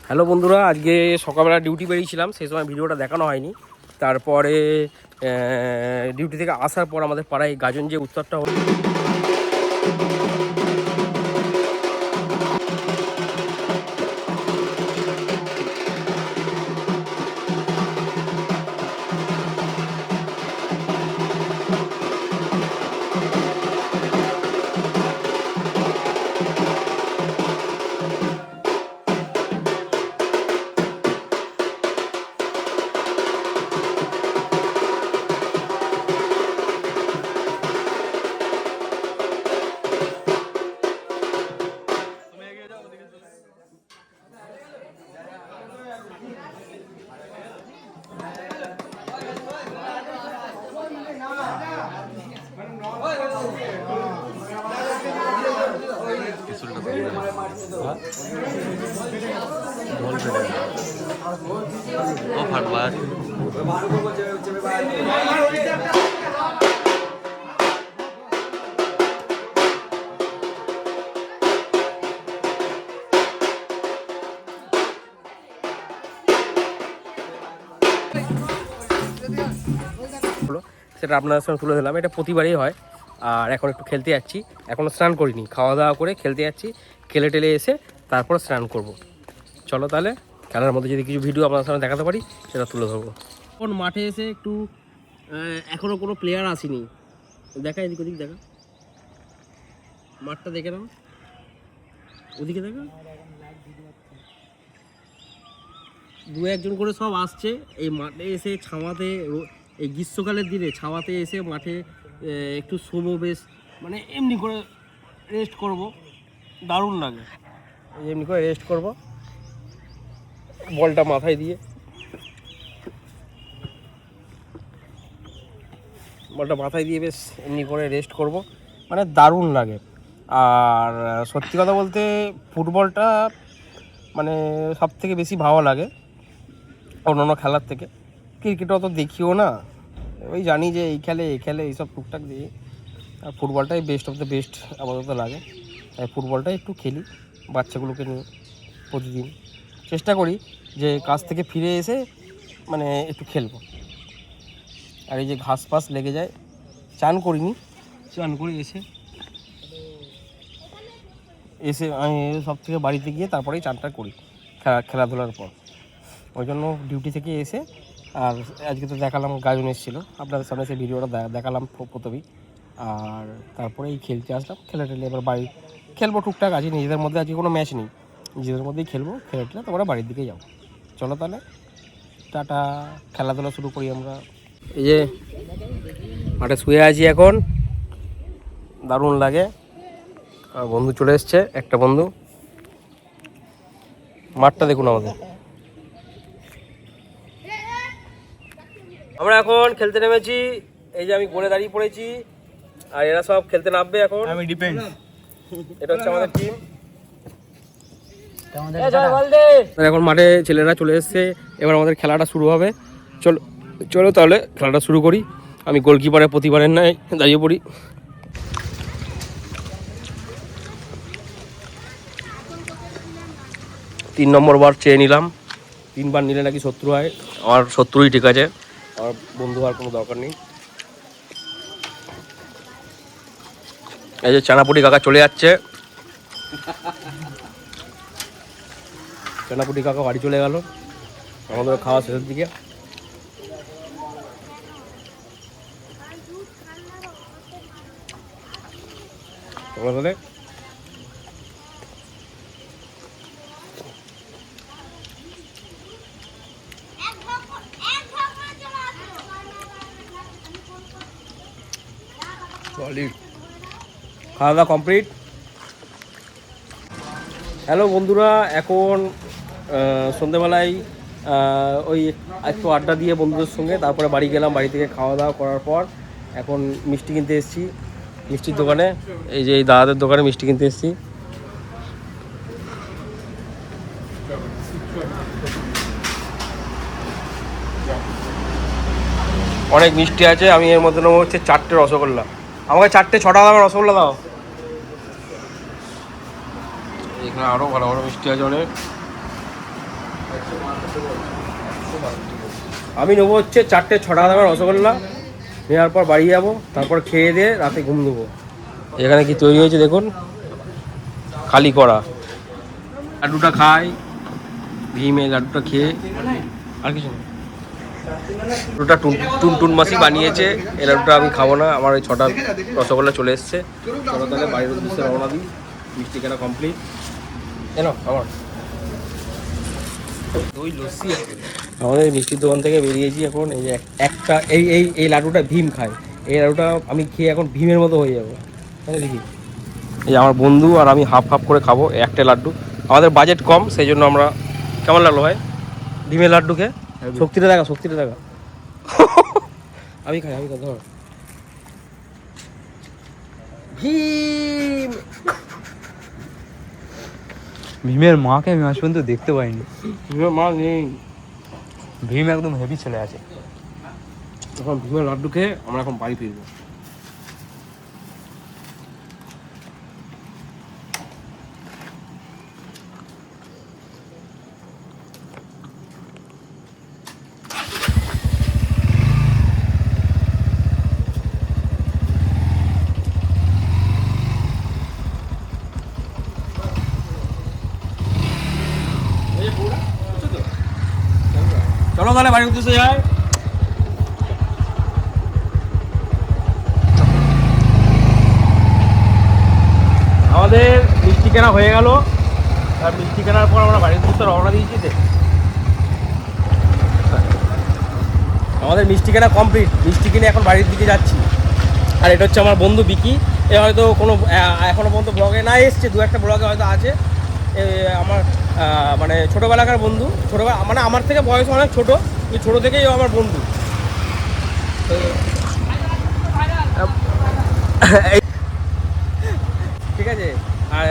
Hello বন্ধুরা, আজকে সকালবেলা ডিউটি বেরিয়েছিলাম, সেই সময় ভিডিওটা দেখানো হয়নি। তারপরে ডিউটি থেকে আসার পর আমাদের পাড়ায় গাজন যে উৎসবটা হলো, সেটা আপনাদের সঙ্গে তুলে দিলাম। এটা প্রতিবারই হয়। আর এখন একটু খেলতে যাচ্ছি, এখনও স্নান করিনি, খাওয়া দাওয়া করে খেলতে যাচ্ছি, খেলে টেলে এসে তারপর স্নান করব। চলো তাহলে খেলার মধ্যে যদি কিছু ভিডিও আপনাদের সামনে দেখাতে পারি সেটা তুলে ধরবো। এখন মাঠে এসে একটু এখনও কোনো প্লেয়ার আসেনি, দেখা এদিক ওদিক দেখা, মাঠটা দেখে নাও, ওদিকে দেখা, দু একজন করে সব আসছে এই মাঠে এসে ছাওয়াতে। এই গ্রীষ্মকালের দিনে ছাওয়াতে এসে মাঠে একটু শোবো, বেশ মানে এমনি করে রেস্ট করব, দারুণ লাগে। এমনি করে রেস্ট করব, বলটা মাথায় দিয়ে, বেশ এমনি করে রেস্ট করব, মানে দারুণ লাগে। আর সত্যি কথা বলতে ফুটবলটা মানে সব থেকে বেশি ভালো লাগে অন্যান্য খেলার থেকে। ক্রিকেট অত দেখিও না, ওই জানি যে এই খেলে এইসব টুকটাক দিয়ে। আর ফুটবলটাই বেস্ট অফ দ্য বেস্ট আপাতত লাগে, তাই ফুটবলটাই একটু খেলি বাচ্চাগুলোকে নিয়ে। প্রতিদিন চেষ্টা করি যে কাজ থেকে ফিরে এসে মানে একটু খেলবো। আর এই যে ঘাস ফাস লেগে যায়, চান করিনি, চান করে এসে আমি সব থেকে বাড়িতে গিয়ে তারপরেই চানটা করি খেলাধুলার পর। ওই জন্য ডিউটি থেকে এসে, আর আজকে তো দেখালাম গাজন এসেছিলো, আপনাদের সামনে সেই ভিডিওটা দেখালাম প্রথমেই। আর তারপরে এই খেলতে আসলাম, টেলে এবার বাড়ি খেলবো টুকটাক। আজকে নিজেদের মধ্যে আজকে কোনো ম্যাচ নেই, নিজেদের মধ্যেই খেলবো, টেলে তারপরে বাড়ির দিকে যাবো। চলো তাহলে টাটা, খেলাধুলা শুরু করি আমরা। এই যে মাঠে শুয়ে আছি এখন, দারুণ লাগে। আর বন্ধু চলে এসছে, একটা বন্ধু। মাঠটা দেখুন আমাদের, আমরা এখন খেলতে নেমেছি। এই যে আমি গোলে দাঁড়িয়ে পড়েছি, আর এরা সব খেলতে নামবে এখন। আমি ডিফেন্স, এটা হচ্ছে আমাদের টিম। এখন মাঠে ছেলেরা চলে এসছে, এবার আমাদের খেলাটা শুরু হবে। চলো তাহলে খেলাটা শুরু করি। আমি গোলকিপারে প্রতিবারের নাই দাঁড়িয়ে পড়ি। তিন নম্বর বার চেয়ে নিলাম, 3 বার নিলে নাকি শত্রু হয়। আমার শত্রুই ঠিক আছে, আমার বন্ধু হওয়ার কোনো দরকার নেই। এই যে চানাপুটি কাকা চলে যাচ্ছে, চানাপুটি কাকা বাড়ি চলে গেল, আমাদের খাওয়া শেষের দিকে। তাহলে খাওয়া দাওয়া কমপ্লিট। হ্যালো বন্ধুরা, এখন সন্ধ্যেবেলায় ওই একটু আড্ডা দিয়ে বন্ধুদের সঙ্গে তারপরে বাড়ি গেলাম। বাড়ি থেকে খাওয়া দাওয়া করার পর এখন মিষ্টি কিনতে এসেছি মিষ্টির দোকানে। এই যে এই দাদাদের দোকানে মিষ্টি কিনতে এসেছি। অনেক মিষ্টি আছে, আমি এর মধ্যে নেবো হচ্ছে 4টে রসগোল্লা। আমাকে 4টে 6 টাকা দামের রসগোল্লা দাও। এখানে আরও ভালো ভালো মিষ্টি আছে অনেক। আমি নেবো হচ্ছে 4টে 6 টাকা দামের রসগোল্লা, নেওয়ার পর বাড়ি যাবো, তারপর খেয়ে দিয়ে রাতে ঘুম দেবো। এখানে কি তৈরি হয়েছে দেখুন, খালি করা লাড্ডুটা খাই, ভীমে লাড্ডুটা খেয়ে আর কিছু না। লাড্ডুটা টুনটুন মাসি বানিয়েছে, এই লাড্ডুটা আমি খাবো না, আমার ওই 6টা রসগোল্লা চলে এসছে। চলো তাহলে বাড়ির উদ্দেশ্যে রওনা দিই, মিষ্টি কেনা কমপ্লিট। কেন আমার দই লস্যি আমাদের মিষ্টির দোকান থেকে বেরিয়েছি এখন। এই যে একটা এই এই এই লাড্ডুটা ভীম খায়, এই লাড্ডুটা আমি খেয়ে এখন ভীমের মতো হয়ে যাবো। তাই দেখি, এই যে আমার বন্ধু আর আমি হাফ হাফ করে খাবো একটা লাড্ডু। আমাদের বাজেট কম, সেই জন্য আমরা। কেমন লাগলো ভাই ভীমের লাড্ডু খেয়ে? শক্তিটা দেখা, শক্তিটা দেখা। আমি খাই ধর ভীম। ভীমের মাকে আমি আজ পর্যন্ত দেখতে পাইনি। ভীমের মা নেই, ভীম একদম হেভি ছেলে আছে। এখন ভীমের লাড্ডু খেয়ে আমরা এখন বাড়ি ফিরবো। চলো তাহলে বাড়ির উদ্দেশ্যে যাই। আমাদের মিষ্টি কেনা হয়ে গেল, আর মিষ্টি কেনার পর আমরা বাড়ির উদ্দেশ্যে রওনা দিয়েছি। আমাদের মিষ্টি কেনা কমপ্লিট, মিষ্টি কিনে এখন বাড়ির দিকে যাচ্ছি। আর এটা হচ্ছে আমার বন্ধু বিকি, এ হয়তো কোনো এখনও পর্যন্ত ব্লগে না এসছে, 2-1টা ব্লগে হয়তো আছে। আমার মানে ছোটোবেলাকার বন্ধু, ছোটোবেলা মানে আমার থেকে বয়স অনেক ছোটো, কিন্তু ছোটো থেকেই আমার বন্ধু। ঠিক আছে, আর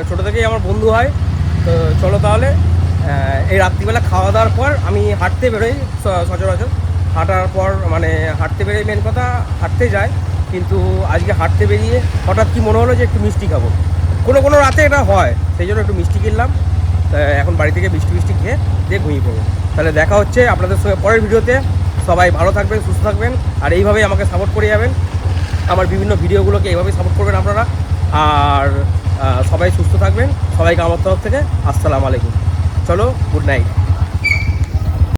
ছোটো থেকেই আমার বন্ধু হয়। তো চলো তাহলে, এই রাত্রিবেলা খাওয়া দাওয়ার পর আমি হাঁটতে বেরোই সচরাচর। হাঁটার পর মানে হাঁটতে বেরোই, মেন কথা হাঁটতে যাই, কিন্তু আজকে হাঁটতে বেরিয়ে হঠাৎ কি মনে হলো যে একটু মিষ্টি খাবো। কোনো রাতে এটা হয়, সেই জন্য একটু মিষ্টি কিনলাম। এখন বাড়ি থেকে মিষ্টি খেয়ে দিয়ে ঘুমিয়ে পড়বো। তাহলে দেখা হচ্ছে আপনাদের সঙ্গে পরের ভিডিওতে। সবাই ভালো থাকবেন, সুস্থ থাকবেন, আর এইভাবেই আমাকে সাপোর্ট করে যাবেন। আমার বিভিন্ন ভিডিওগুলোকে এইভাবেই সাপোর্ট করবেন আপনারা। আর সবাই সুস্থ থাকবেন, সবাইকে আমার তরফ থেকে আসসালামু আলাইকুম। চলো, গুড নাইট।